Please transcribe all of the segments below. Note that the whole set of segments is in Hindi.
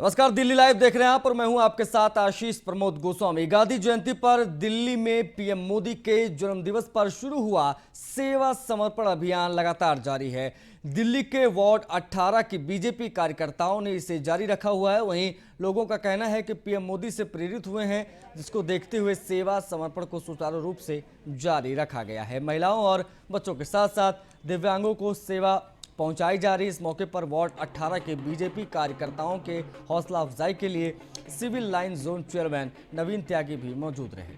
नमस्कार, दिल्ली लाइव देख रहे हैं आप और मैं हूं आपके साथ आशीष प्रमोद गोस्वामी। गांधी जयंती पर दिल्ली में पीएम मोदी के जन्मदिवस पर शुरू हुआ सेवा समर्पण अभियान लगातार जारी है। दिल्ली के वार्ड 18 की बीजेपी कार्यकर्ताओं ने इसे जारी रखा हुआ है। वहीं लोगों का कहना है कि पीएम मोदी से प्रेरित हुए हैं, जिसको देखते हुए सेवा समर्पण को सुचारू रूप से जारी रखा गया है। महिलाओं और बच्चों के साथ साथ दिव्यांगों को सेवा पहुंचाई जा रही। इस मौके पर वार्ड 18 के बीजेपी कार्यकर्ताओं के हौसला अफजाई के लिए सिविल लाइन जोन चेयरमैन नवीन त्यागी भी मौजूद रहे।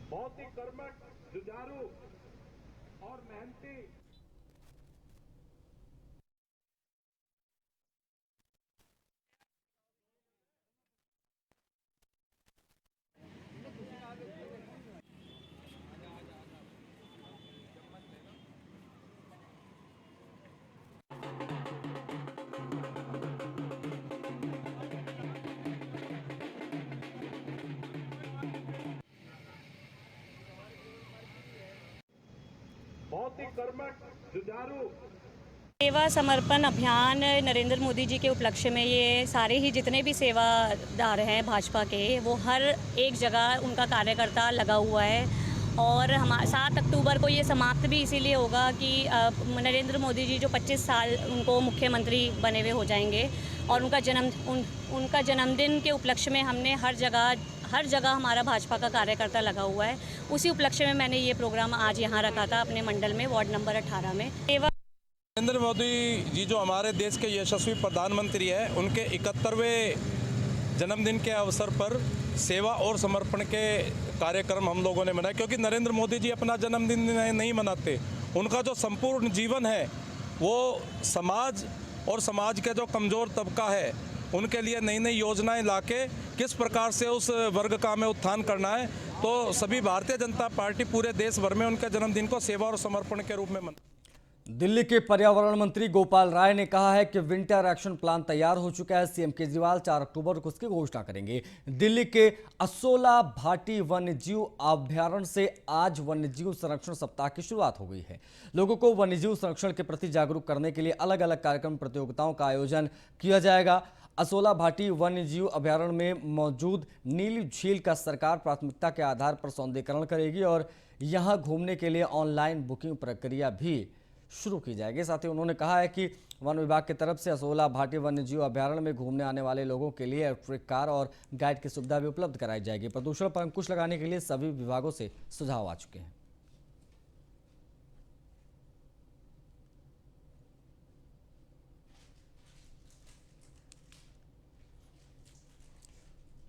बहुत ही कर्मठ, जुझारू और मेहनती जुझारू सेवा समर्पण अभियान नरेंद्र मोदी जी के उपलक्ष्य में ये सारे ही जितने भी सेवादार हैं भाजपा के, वो हर एक जगह उनका कार्यकर्ता लगा हुआ है। और 7 अक्टूबर को ये समाप्त भी इसीलिए होगा कि नरेंद्र मोदी जी जो 25 साल उनको मुख्यमंत्री बने हुए हो जाएंगे और उनका जन्मदिन के उपलक्ष्य में हमने हर जगह हमारा भाजपा का कार्यकर्ता लगा हुआ है। उसी उपलक्ष्य में मैंने ये प्रोग्राम आज यहाँ रखा था अपने मंडल में, वार्ड नंबर 18 में। नरेंद्र मोदी जी जो हमारे देश के यशस्वी प्रधानमंत्री हैं, उनके 71वें जन्मदिन के अवसर पर सेवा और समर्पण के कार्यक्रम हम लोगों ने मनाए। क्योंकि नरेंद्र मोदी जी अपना जन्मदिन नहीं मनाते, उनका जो संपूर्ण जीवन है वो समाज और समाज के जो कमज़ोर तबका है उनके लिए नई नई योजनाएं लाके किस प्रकार से उस वर्ग का हमें उत्थान करना है। तो सभी भारतीय जनता पार्टी पूरे देश भर में उनके जन्मदिन को सेवा और समर्पण के रूप में मना। दिल्ली के पर्यावरण मंत्री गोपाल राय ने कहा है कि विंटर एक्शन प्लान तैयार हो चुका है। सीएम केजरीवाल 4 अक्टूबर को उसकी घोषणा करेंगे। दिल्ली के असोला भाटी वन्यजीव अभ्यारण्य से आज वन्यजीव संरक्षण सप्ताह की शुरुआत हो गई है। लोगों को वन्यजीव संरक्षण के प्रति जागरूक करने के लिए अलग अलग कार्यक्रम प्रतियोगिताओं का आयोजन किया जाएगा। असोला भाटी वन्यजीव अभ्यारण्य में मौजूद नीली झील का सरकार प्राथमिकता के आधार पर सौंदर्यीकरण करेगी और यहाँ घूमने के लिए ऑनलाइन बुकिंग प्रक्रिया भी शुरू की जाएगी। साथ ही उन्होंने कहा है कि वन विभाग की तरफ से असोला भाटी वन्यजीव अभ्यारण्य में घूमने आने वाले लोगों के लिए इलेक्ट्रिक कार और गाइड की सुविधा भी उपलब्ध कराई जाएगी। प्रदूषण पर अंकुश लगाने के लिए सभी विभागों से सुझाव आ चुके हैं।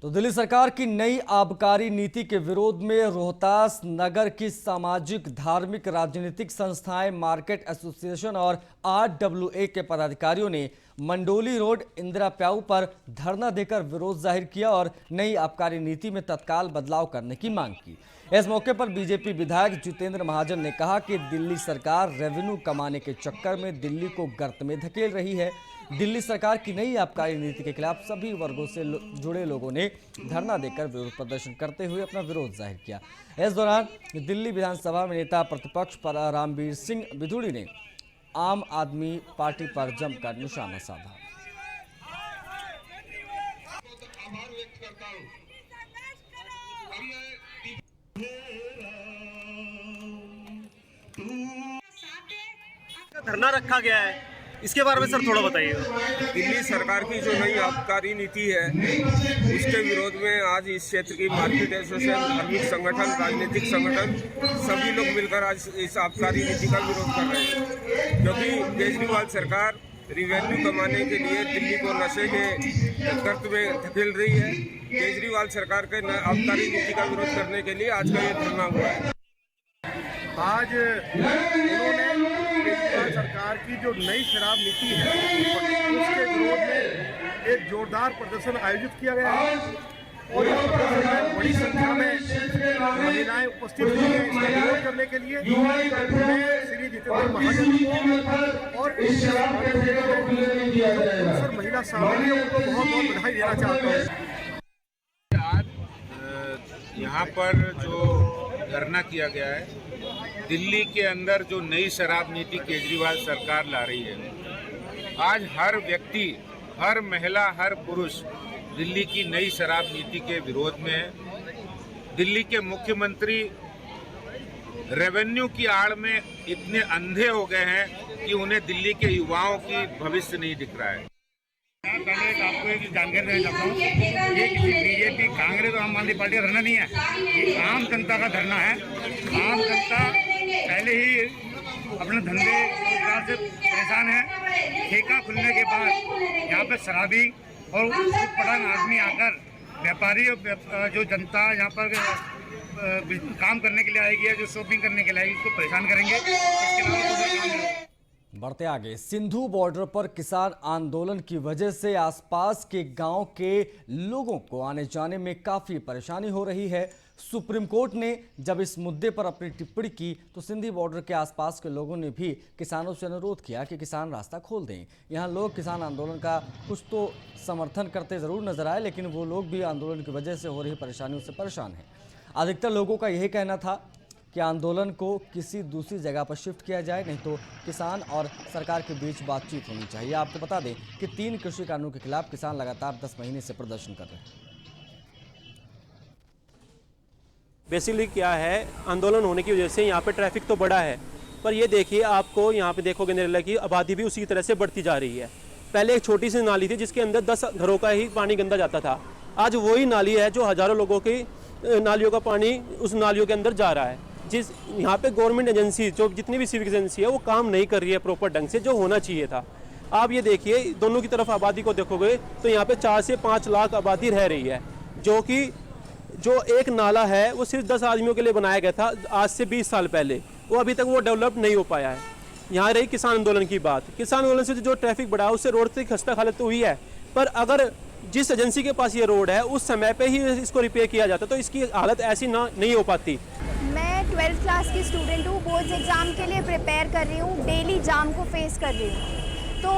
तो दिल्ली सरकार की नई आबकारी नीति के विरोध में रोहतास नगर की सामाजिक, धार्मिक, राजनीतिक संस्थाएं, मार्केट एसोसिएशन और आरडब्ल्यूए के पदाधिकारियों ने मंडोली रोड इंदिरा प्याऊ पर धरना देकर विरोध जाहिर किया और नई आबकारी नीति में तत्काल बदलाव करने की मांग की। इस मौके पर बीजेपी विधायक जितेंद्र महाजन ने कहा कि दिल्ली सरकार रेवेन्यू कमाने के चक्कर में दिल्ली को गर्त में धकेल रही है। दिल्ली सरकार की नई आबकारी नीति के खिलाफ सभी वर्गों से जुड़े लोगों ने धरना देकर विरोध प्रदर्शन करते हुए अपना विरोध जाहिर किया। इस दौरान दिल्ली विधानसभा में नेता प्रतिपक्ष रामवीर सिंह बिधूड़ी ने आम आदमी पार्टी पर जमकर निशाना साधा। धरना रखा गया है, इसके बारे में सर थोड़ा बताइए। दिल्ली सरकार की जो नई आबकारी नीति है उसके विरोध में आज इस क्षेत्र की मार्केट एसोसिएशन, धार्मिक संगठन, राजनीतिक संगठन सभी लोग मिलकर आज इस आबकारी नीति का विरोध कर रहे हैं। क्योंकि केजरीवाल सरकार रिवेन्यू कमाने के लिए दिल्ली को नशे के गर्त में धकेल रही है। केजरीवाल सरकार के आबकारी नीति का विरोध करने के लिए आज का ये धरना हुआ है। आज उन्होंने केजरीवाल सरकार की जो नई शराब नीति है उसके विरोध में एक जोरदार प्रदर्शन आयोजित किया गया है और इस प्रदर्शन में बड़ी संख्या में महिलाएं उपस्थित हुई हैं इसका विरोध करने के लिए। मैं श्री जितेंद्र महाजन को और महिला सामने उनको बहुत बहुत बधाई देना चाहता हूँ। आज यहाँ पर जो धरना किया गया है दिल्ली के अंदर जो नई शराब नीति केजरीवाल सरकार ला रही है, आज हर व्यक्ति, हर महिला, हर पुरुष दिल्ली की नई शराब नीति के विरोध में है। दिल्ली के मुख्यमंत्री रेवेन्यू की आड़ में इतने अंधे हो गए हैं कि उन्हें दिल्ली के युवाओं की भविष्य नहीं दिख रहा है। पहले आपको एक जानकारी देना चाहता हूँ, ये किसी बीजेपी, कांग्रेस और आम आदमी पार्टी का धरना नहीं है, ये आम जनता का धरना है। आम जनता पहले ही अपने धंधे रोजगार से परेशान है। ठेका खुलने के बाद यहाँ पे शराबी और पढ़ान आदमी आकर व्यापारी और जो जनता यहाँ पर काम करने के लिए आएगी या जो शॉपिंग करने के लिए आएगी उसको परेशान करेंगे। इसके अलावा दूसरा काम नहीं। बढ़ते आगे, सिंधु बॉर्डर पर किसान आंदोलन की वजह से आसपास के गांव के लोगों को आने जाने में काफ़ी परेशानी हो रही है। सुप्रीम कोर्ट ने जब इस मुद्दे पर अपनी टिप्पणी की तो सिंधी बॉर्डर के आसपास के लोगों ने भी किसानों से अनुरोध किया कि किसान रास्ता खोल दें। यहां लोग किसान आंदोलन का कुछ तो समर्थन करते ज़रूर नजर आए, लेकिन वो लोग भी आंदोलन की वजह से हो रही परेशानियों से परेशान हैं। अधिकतर लोगों का यही कहना था कि आंदोलन को किसी दूसरी जगह पर शिफ्ट किया जाए, नहीं तो किसान और सरकार के बीच बातचीत होनी चाहिए। आपको बता दें कि 3 कृषि कानूनों के खिलाफ किसान लगातार 10 महीने से प्रदर्शन कर रहे हैं। बेसिकली क्या है, आंदोलन होने की वजह से यहाँ पे ट्रैफिक तो बढ़ा है, पर ये देखिए, आपको यहाँ पे देखोगे नरेला की आबादी भी उसी तरह से बढ़ती जा रही है। पहले एक छोटी सी नाली थी जिसके अंदर 10 घरों का ही पानी गंदा जाता था। आज वही नाली है जो हज़ारों लोगों की नालियों का पानी उस नालियों के अंदर जा रहा है। जिस यहाँ पे गवर्नमेंट एजेंसी, जो जितनी भी सिविक एजेंसी है, वो काम नहीं कर रही है प्रॉपर ढंग से, जो होना चाहिए था। आप ये देखिए, दोनों की तरफ आबादी को देखोगे तो यहाँ पे 4 से 5 लाख आबादी रह रही है, जो कि जो एक नाला है वो सिर्फ 10 आदमियों के लिए बनाया गया था आज से 20 साल पहले, वो अभी तक वो डेवलप नहीं हो पाया है। यहाँ रही किसान आंदोलन की बात, किसान आंदोलन से जो ट्रैफिक बढ़ा उससे रोड की खस्ता हालत तो हुई है, पर अगर जिस एजेंसी के पास ये रोड है उस समय पे ही इसको रिपेयर किया जाता तो इसकी हालत ऐसी नहीं हो पाती। मैं 12th क्लास की स्टूडेंट हूँ, बोर्ड्स एग्ज़ाम के लिए प्रिपेयर कर रही हूँ, डेली जाम को फेस कर रही हूँ। तो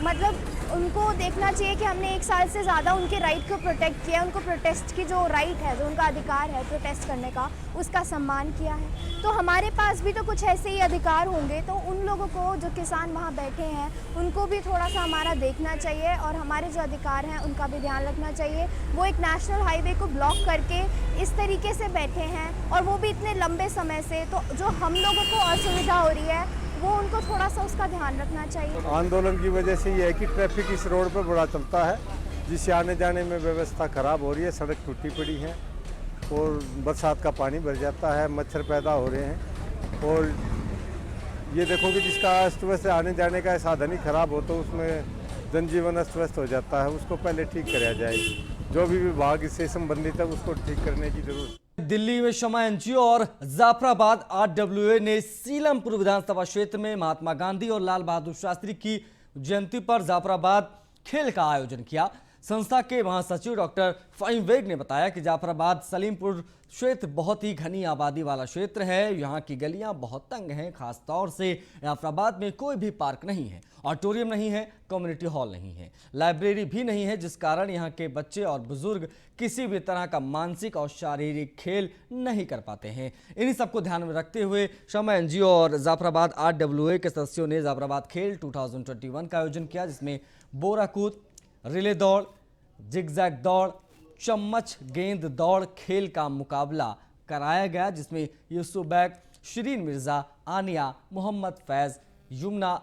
मतलब उनको देखना चाहिए कि हमने 1 साल से ज़्यादा उनके राइट को प्रोटेक्ट किया, उनको प्रोटेस्ट की जो राइट है, जो उनका अधिकार है प्रोटेस्ट करने का, उसका सम्मान किया है। तो हमारे पास भी तो कुछ ऐसे ही अधिकार होंगे, तो उन लोगों को, जो किसान वहाँ बैठे हैं, उनको भी थोड़ा सा हमारा देखना चाहिए और हमारे जो अधिकार हैं उनका भी ध्यान रखना चाहिए। वो एक नेशनल हाईवे को ब्लॉक करके इस तरीके से बैठे हैं और वो भी इतने लंबे समय से, तो जो हम लोगों को असुविधा हो रही है वो उनको थोड़ा सा उसका ध्यान रखना चाहिए। आंदोलन की वजह से ये है कि ट्रैफिक इस रोड पर बड़ा चलता है, जिससे आने जाने में व्यवस्था खराब हो रही है। सड़क टूटी पड़ी है और बरसात का पानी भर जाता है, मच्छर पैदा हो रहे हैं। और ये देखो कि जिसका अस्त व्यस्त आने जाने का साधन ही खराब हो तो उसमें जनजीवन अस्त व्यस्त हो जाता है, उसको पहले ठीक कराया जाए। जो भी विभाग इससे संबंधित है उसको ठीक करने की जरूरत। दिल्ली में शमा एनजीओ और जाफराबाद आरडब्ल्यूए ने सीलमपुर विधानसभा क्षेत्र में महात्मा गांधी और लाल बहादुर शास्त्री की जयंती पर जाफराबाद खेल का आयोजन किया। संस्था के महासचिव डॉक्टर फ़हीम बेग ने बताया कि जाफराबाद सलीमपुर क्षेत्र बहुत ही घनी आबादी वाला क्षेत्र है। यहाँ की गलियाँ बहुत तंग हैं, खास तौर से जाफराबाद में कोई भी पार्क नहीं है, ऑडिटोरियम नहीं है, कम्युनिटी हॉल नहीं है, लाइब्रेरी भी नहीं है, जिस कारण यहाँ के बच्चे और बुजुर्ग किसी भी तरह का मानसिक और शारीरिक खेल नहीं कर पाते हैं। इन्हीं सबको ध्यान में रखते हुए शमा एनजीओ और जाफराबाद आरडब्ल्यूए के सदस्यों ने जाफराबाद खेल 2021 का आयोजन किया, जिसमें बोरा कूद, रिले दौड़, जिगजैग दौड़, चम्मच गेंद दौड़ खेल का मुकाबला कराया गया, जिसमें यूसुफ बैग, शिरीन मिर्जा, आनिया, मोहम्मद फैज़, युमना,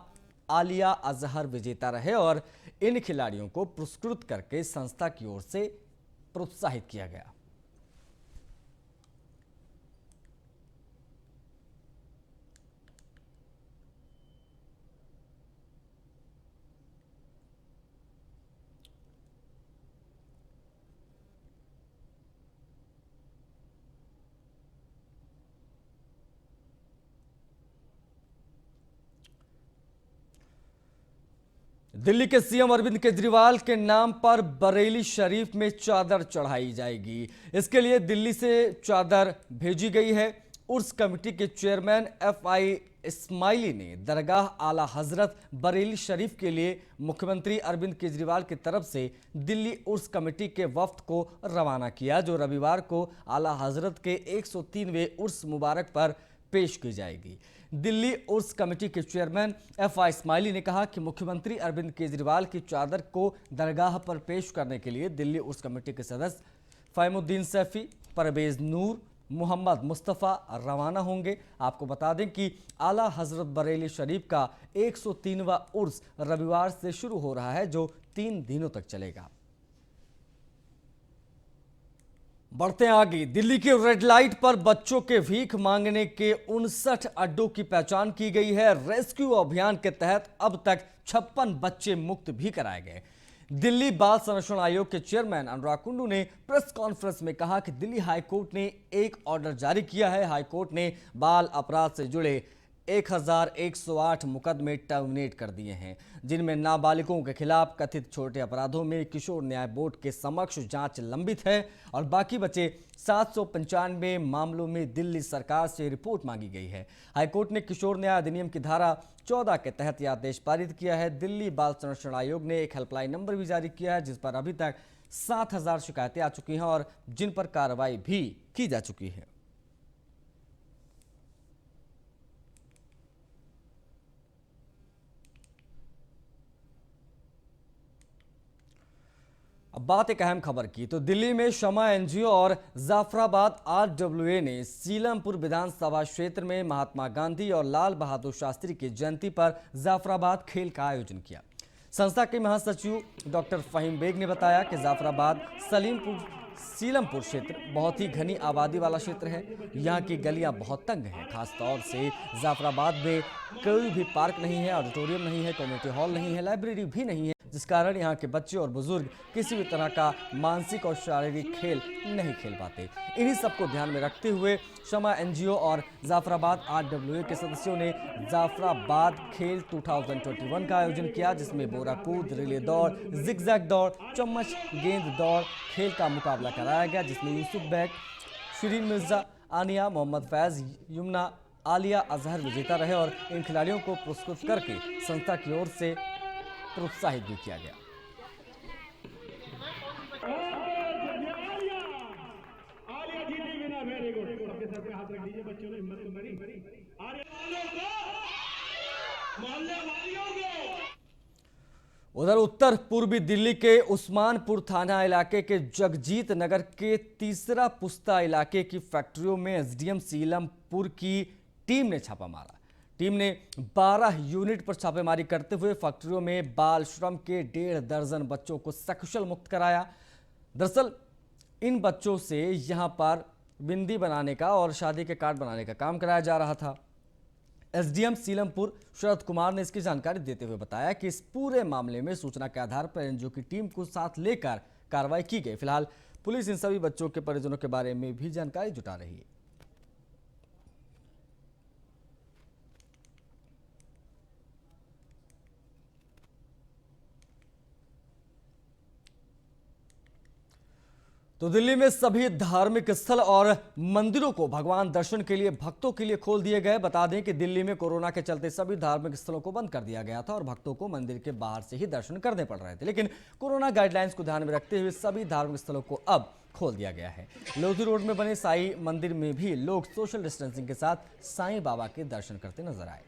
आलिया अजहर विजेता रहे और इन खिलाड़ियों को पुरस्कृत करके संस्था की ओर से प्रोत्साहित किया गया। दिल्ली के सीएम अरविंद केजरीवाल के नाम पर बरेली शरीफ में चादर चढ़ाई जाएगी। इसके लिए दिल्ली से चादर भेजी गई है। उर्स कमेटी के चेयरमैन FI इस्माइली ने दरगाह आला हजरत बरेली शरीफ के लिए मुख्यमंत्री अरविंद केजरीवाल की तरफ से दिल्ली उर्स कमेटी के वफ्द को रवाना किया, जो रविवार को आला हजरत के 103वें उर्स मुबारक पर पेश की जाएगी। दिल्ली उर्स कमेटी के चेयरमैन FI इस्माइली ने कहा कि मुख्यमंत्री अरविंद केजरीवाल की चादर को दरगाह पर पेश करने के लिए दिल्ली उर्स कमेटी के सदस्य फ़हीमुद्दीन सैफी, परवेज नूर, मोहम्मद मुस्तफ़ा रवाना होंगे। आपको बता दें कि आला हजरत बरेली शरीफ का 103वां उर्स रविवार से शुरू हो रहा है, जो 3 दिनों तक चलेगा। बढ़ते हैं आगे। दिल्ली के रेड लाइट पर बच्चों के भीख मांगने के 59 अड्डों की पहचान की गई है। रेस्क्यू अभियान के तहत अब तक 56 बच्चे मुक्त भी कराए गए। दिल्ली बाल संरक्षण आयोग के चेयरमैन अनुराग कुंडू ने प्रेस कॉन्फ्रेंस में कहा कि दिल्ली हाईकोर्ट ने एक ऑर्डर जारी किया है। हाईकोर्ट ने बाल अपराध से जुड़े 1108 मुकदमे टर्मिनेट कर दिए हैं, जिनमें नाबालिगों के खिलाफ कथित छोटे अपराधों में किशोर न्याय बोर्ड के समक्ष जांच लंबित है और बाकी बचे 795 मामलों में दिल्ली सरकार से रिपोर्ट मांगी गई है। हाईकोर्ट ने किशोर न्याय अधिनियम की धारा 14 के तहत यह आदेश पारित किया है। दिल्ली बाल संरक्षण आयोग ने एक हेल्पलाइन नंबर भी जारी किया है, जिस पर अभी तक 7000 शिकायतें आ चुकी हैं और जिन पर कार्रवाई भी की जा चुकी है। अब बात एक अहम खबर की, तो दिल्ली में शमा NGO और जाफराबाद RWA ने सीलमपुर विधानसभा क्षेत्र में महात्मा गांधी और लाल बहादुर शास्त्री की जयंती पर जाफराबाद खेल का आयोजन किया। संस्था के महासचिव डॉक्टर फहीम बेग ने बताया कि जाफराबाद सीलमपुर क्षेत्र बहुत ही घनी आबादी वाला क्षेत्र है। यहाँ की गलियाँ बहुत तंग हैं। खासतौर से जाफराबाद में कोई भी पार्क नहीं है, ऑडिटोरियम नहीं है, कम्युनिटी हॉल नहीं है, लाइब्रेरी भी नहीं है, जिस कारण यहाँ के बच्चे और बुजुर्ग किसी भी तरह का मानसिक और शारीरिक खेल नहीं खेल पाते। इन्हीं सबको ध्यान में रखते हुए शमा NGO और जाफराबाद RWA के सदस्यों ने जाफराबाद खेल 2021 का आयोजन किया, जिसमें बोरा कूद, रिले दौड़, जिगजैग दौड़, चम्मच गेंद दौड़ खेल का मुकाबला कराया गया, जिसमें यूसुफ बैग, शिरीन मिर्जा, आनिया, मोहम्मद फैज, यमुना, आलिया अजहर विजेता रहे और इन खिलाड़ियों को पुरस्कृत करके संस्था की ओर से प्रोत्साहित भी किया गया। उधर उत्तर पूर्वी दिल्ली के उस्मानपुर थाना इलाके के जगजीत नगर के तीसरा पुस्ता इलाके की फैक्ट्रियों में SDM सीलमपुर की टीम ने छापा मारा। टीम ने 12 यूनिट पर छापेमारी करते हुए फैक्ट्रियों में बाल श्रम के 1.5 दर्जन बच्चों को सकुशल मुक्त कराया। दरअसल इन बच्चों से यहां पर बिंदी बनाने का और शादी के कार्ड बनाने का काम कराया जा रहा था। SDM सीलमपुर शरद कुमार ने इसकी जानकारी देते हुए बताया कि इस पूरे मामले में सूचना के आधार पर NGO की टीम को साथ लेकर कार्रवाई की गई। फिलहाल पुलिस इन सभी बच्चों के परिजनों के बारे में भी जानकारी जुटा रही है। तो दिल्ली में सभी धार्मिक स्थल और मंदिरों को भगवान दर्शन के लिए भक्तों के लिए खोल दिए गए। बता दें कि दिल्ली में कोरोना के चलते सभी धार्मिक स्थलों को बंद कर दिया गया था और भक्तों को मंदिर के बाहर से ही दर्शन करने पड़ रहे थे, लेकिन कोरोना गाइडलाइंस को ध्यान में रखते हुए सभी धार्मिक स्थलों को अब खोल दिया गया है। लोधी रोड में बने साईं मंदिर में भी लोग सोशल डिस्टेंसिंग के साथ साईं बाबा के दर्शन करते नजर आए।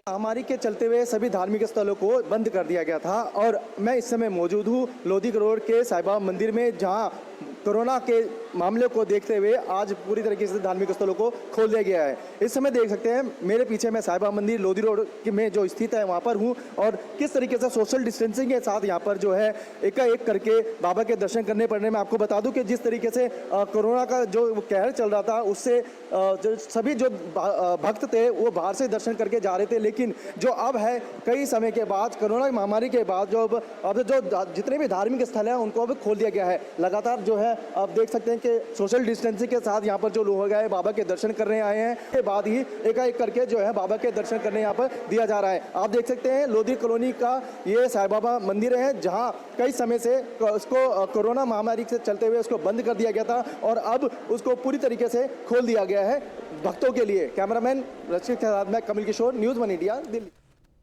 महामारी के चलते हुए सभी धार्मिक स्थलों को बंद कर दिया गया था और मैं इस समय मौजूद हूँ लोधी रोड के साईं बाबा मंदिर में, जहाँ कोरोना के मामले को देखते हुए आज पूरी तरीके से धार्मिक स्थलों को खोल दिया गया है। इस समय देख सकते हैं मेरे पीछे मैं साईं बाबा मंदिर लोधी रोड में जो स्थित है वहाँ पर हूँ और किस तरीके से सोशल डिस्टेंसिंग के साथ यहाँ पर जो है एकाएक करके बाबा के दर्शन करने पड़ने में। आपको बता दूं कि जिस तरीके से कोरोना का जो कहर चल रहा था उससे जो सभी जो भक्त थे वो बाहर से दर्शन करके जा रहे थे, लेकिन जो अब है कई समय के बाद कोरोना महामारी के बाद जो अब जो जितने भी धार्मिक स्थल हैं उनको अब खोल दिया गया है। लगातार जो है आप देख सकते हैं कि सोशल डिस्टेंसिंग के साथ यहाँ पर जो लोग हैं बाबा के दर्शन करने आए हैं, के बाद ही एकाएक करके जो है बाबा के दर्शन करने यहाँ पर दिया जा रहा है। आप देख सकते हैं लोधी कॉलोनी का ये साईं बाबा मंदिर है, जहाँ कई समय से उसको कोरोना महामारी से चलते हुए उसको बंद कर दिया गया था और अब उसको पूरी तरीके से खोल दिया गया है भक्तों के लिए। कैमरामैन रचित के साथ मैं कमल किशोर, न्यूज़ 1 इंडिया, दिल्ली।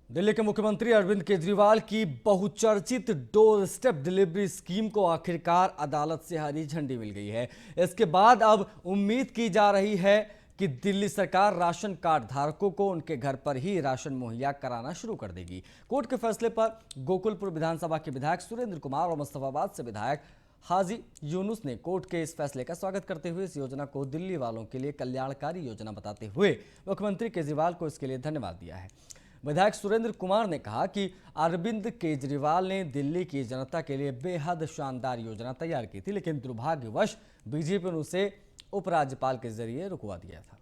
दिल्ली के मुख्यमंत्री अरविंद केजरीवाल की बहुचर्चित डोर स्टेप डिलीवरी स्कीम को आखिरकार अदालत से हरी झंडी मिल गई है। इसके बाद अब उम्मीद की जा रही है कि दिल्ली सरकार राशन कार्ड धारकों को उनके घर पर ही राशन मुहैया कराना शुरू कर देगी। कोर्ट के फैसले पर गोकुलपुर विधानसभा के विधायक सुरेंद्र कुमार और मुस्तफाबाद से विधायक हाजी यूनुस ने कोर्ट के इस फैसले का स्वागत करते हुए इस योजना को दिल्ली वालों के लिए कल्याणकारी योजना बताते हुए मुख्यमंत्री केजरीवाल को इसके लिए धन्यवाद दिया है। विधायक सुरेंद्र कुमार ने कहा कि अरविंद केजरीवाल ने दिल्ली की जनता के लिए बेहद शानदार योजना तैयार की थी, लेकिन दुर्भाग्यवश बीजेपी ने उसे उपराज्यपाल के जरिए रुकवा दिया था।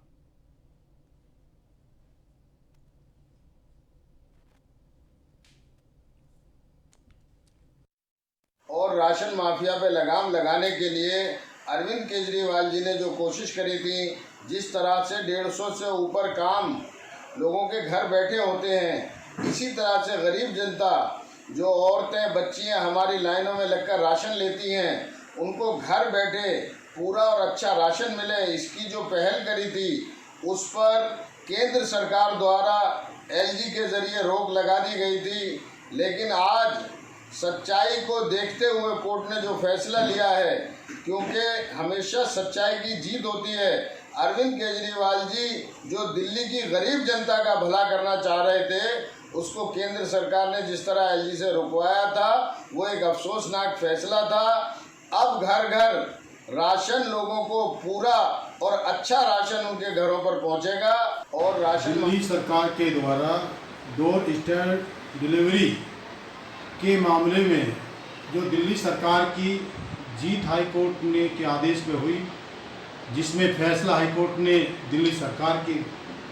और राशन माफिया पे लगाम लगाने के लिए अरविंद केजरीवाल जी ने जो कोशिश करी थी, जिस तरह से 150 से ऊपर काम लोगों के घर बैठे होते हैं, इसी तरह से गरीब जनता, जो औरतें बच्चियां हमारी लाइनों में लगकर राशन लेती हैं, उनको घर बैठे पूरा और अच्छा राशन मिले, इसकी जो पहल करी थी उस पर केंद्र सरकार द्वारा एलजी के जरिए रोक लगा दी गई थी। लेकिन आज सच्चाई को देखते हुए कोर्ट ने जो फैसला लिया है, क्योंकि हमेशा सच्चाई की जीत होती है, अरविंद केजरीवाल जी जो दिल्ली की गरीब जनता का भला करना चाह रहे थे, उसको केंद्र सरकार ने जिस तरह एलजी से रुकवाया था, वो एक अफसोसनाक फैसला था। अब घर घर राशन लोगों को पूरा और अच्छा राशन उनके घरों पर पहुंचेगा। और राशन दिल्ली सरकार के द्वारा डोर स्टेप डिलीवरी के मामले में जो दिल्ली सरकार की जीत हाई कोर्ट ने के आदेश पे हुई, जिसमें फैसला हाई कोर्ट ने दिल्ली सरकार के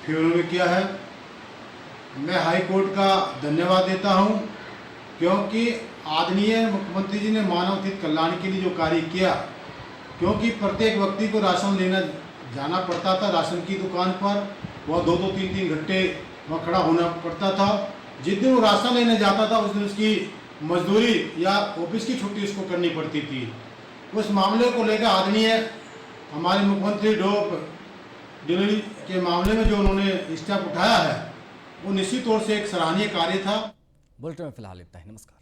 फेवर में किया है, मैं हाई कोर्ट का धन्यवाद देता हूं, क्योंकि आदरणीय मुख्यमंत्री जी ने मानव हित कल्याण के लिए जो कार्य किया, क्योंकि प्रत्येक व्यक्ति को राशन लेना जाना पड़ता था, राशन की दुकान पर वह 2-2, 3-3 घंटे वहाँ खड़ा होना पड़ता था। जिस दिन वो राशन लेने जाता था उस दिन उसकी मजदूरी या ऑफिस की छुट्टी उसको करनी पड़ती थी। उस मामले को लेकर आदरणीय हमारे मुख्यमंत्री डोर डिलीवरी के मामले में जो उन्होंने स्टेप उठाया है, वो निश्चित तौर से एक सराहनीय कार्य था। बुलेटिन में फिलहाल इतना ही। नमस्कार।